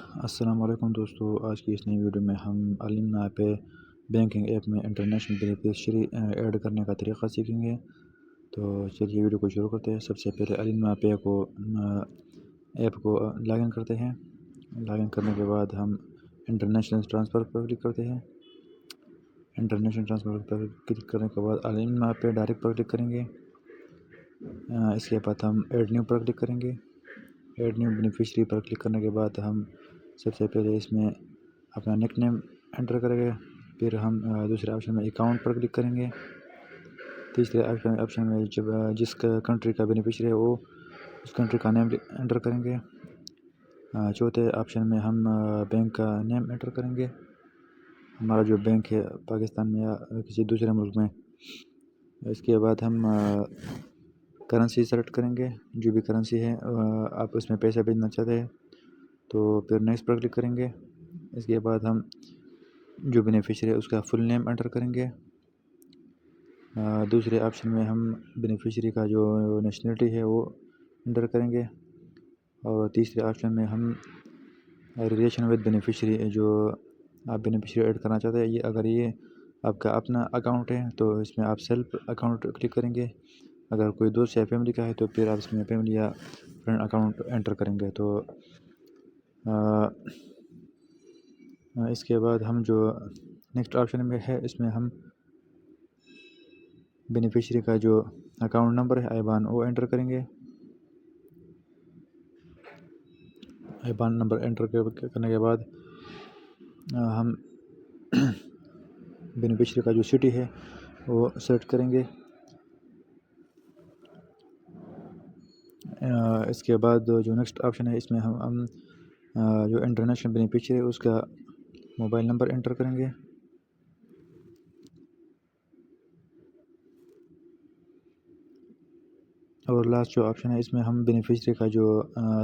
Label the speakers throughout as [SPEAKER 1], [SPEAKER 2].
[SPEAKER 1] السلام علیکم دوستو، آج کی اس نئی ویڈیو میں ہم علمنا پے بینکنگ ایپ میں انٹرنیشنل بینیفیشری ایڈ کرنے کا طریقہ سیکھیں گے۔ تو چلیے ویڈیو کو شروع کرتے ہیں۔ سب سے پہلے علمنا پے ایپ کو لاگ ان کرتے ہیں۔ لاگ ان کرنے کے بعد ہم انٹرنیشنل ٹرانسفر پر کلک کرتے ہیں۔ انٹرنیشنل ٹرانسفر پر کلک کرنے کے بعد علمنا پے ڈائریکٹ پر کلک کریں گے۔ اس کے بعد ہم ایڈ نیو پر کلک کریں گے۔ ایڈ نیو بینیفیشری پر کلک کرنے کے بعد ہم سب سے پہلے اس میں اپنا نک نیم انٹر کریں گے۔ پھر ہم دوسرے آپشن میں اکاؤنٹ پر کلک کریں گے۔ تیسرے آپشن میں جس کنٹری کا بینیفیشری ہے وہ اس کنٹری کا نیم انٹر کریں گے۔ چوتھے آپشن میں ہم بینک کا نیم انٹر کریں گے، ہمارا جو بینک ہے پاکستان میں یا کسی دوسرے ملک میں۔ اس کے بعد ہم کرنسی سلیکٹ کریں گے، جو بھی کرنسی ہے آپ اس میں پیسہ بھیجنا چاہتے ہیں تو پھر نیکسٹ پر کلک کریں گے۔ اس کے بعد ہم جو بینیفیشری ہے اس کا فل نیم انٹر کریں گے۔ دوسرے آپشن میں ہم بینیفیشری کا جو نیشنلٹی ہے وہ انٹر کریں گے، اور تیسرے آپشن میں ہم ریلیشن ود بینیفیشری جو آپ بینیفیشری ایڈ کرنا چاہتے ہیں، اگر یہ آپ کا اپنا اکاؤنٹ ہے تو اس میں آپ سیلف اکاؤنٹ کلک کریں گے۔ اگر کوئی دوست یا فیملی کا ہے تو پھر آپ اس میں فیملی یا فرینڈ اکاؤنٹ انٹر کریں گے۔ تو اس کے بعد ہم جو نیکسٹ آپشن میں ہے اس میں ہم بینیفیشری کا جو اکاؤنٹ نمبر ہے آئیبان وہ انٹر کریں گے۔ آئیبان نمبر انٹر کرنے کے بعد ہم بینیفیشری کا جو سٹی ہے وہ سلیکٹ کریں گے۔ اس کے بعد جو نیکسٹ آپشن ہے اس میں ہم جو انٹرنیشنل بینیفیشری ہے اس کا موبائل نمبر انٹر کریں گے۔ اور لاسٹ جو آپشن ہے اس میں ہم بینیفیشری کا جو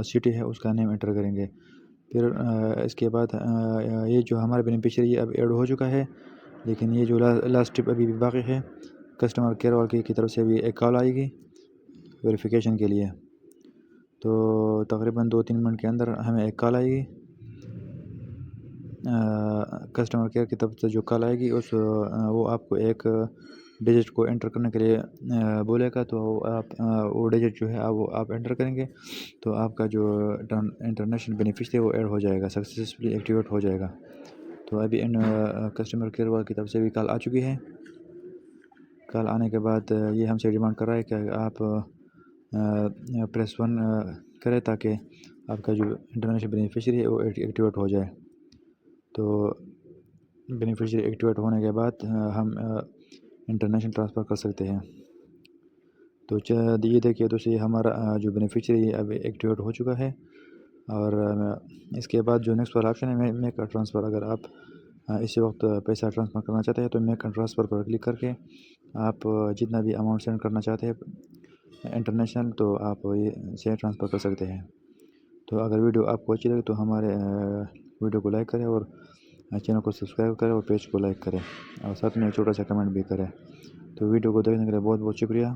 [SPEAKER 1] سٹی ہے اس کا نیم انٹر کریں گے۔ پھر اس کے بعد یہ جو ہمارا بینیفیشری اب ایڈ ہو چکا ہے، لیکن یہ جو لاسٹ اسٹیپ ابھی بھی باقی ہے، کسٹمر کیئر والے کی طرف سے بھی ایک کال آئے گی ویریفیکیشن کے لیے۔ تو تقریباً 2-3 منٹ کے اندر ہمیں ایک کال آئے گی کسٹمر کیئر کی طرف سے۔ جو کال آئے گی وہ آپ کو ایک ڈیجٹ کو انٹر کرنے کے لیے بولے گا، تو آپ وہ ڈیجٹ جو ہے وہ آپ انٹر کریں گے تو آپ کا جو انٹرنیشنل بینیفیشری ہے وہ ایڈ ہو جائے گا، سکسیسفلی ایکٹیویٹ ہو جائے گا۔ تو ابھی کسٹمر کیئر والے کی طرف سے بھی کال آ چکی ہے۔ کال آنے کے بعد یہ ہم سے ڈیمانڈ کر رہا ہے کہ آپ پریس 1 کریں تاکہ آپ کا جو انٹرنیشنل بینیفیشری ہے وہ ایکٹیویٹ ہو جائے۔ تو بینیفیشری ایکٹیویٹ ہونے کے بعد ہم انٹرنیشنل ٹرانسفر کر سکتے ہیں۔ تو یہ دیکھیے دوستو، ہمارا جو بینیفیشری اب ایکٹیویٹ ہو چکا ہے۔ اور اس کے بعد جو نیکسٹ والا آپشن ہے میک اے ٹرانسفر، اگر آپ اسی وقت پیسہ ٹرانسفر کرنا چاہتے ہیں تو make a transfer per click کر کے آپ جتنا بھی اماؤنٹ سینڈ کرنا چاہتے ہیں انٹرنیشنل تو آپ یہ سے ٹرانسفر کر سکتے ہیں۔ تو اگر ویڈیو آپ کو اچھی لگے تو ہمارے ویڈیو کو لائک کریں، اور چینل کو سبسکرائب کریں، اور پیج کو لائک کریں، اور ساتھ میں ایک چھوٹا سا کمنٹ بھی کریں۔ تو ویڈیو کو دیکھنے کے لیے بہت بہت شکریہ۔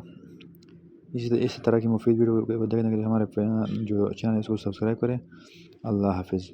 [SPEAKER 1] اسی طرح کی مفید ویڈیو کو دیکھنے کے لیے ہمارے جو چینل ہے اس کو سبسکرائب کریں۔ اللہ حافظ۔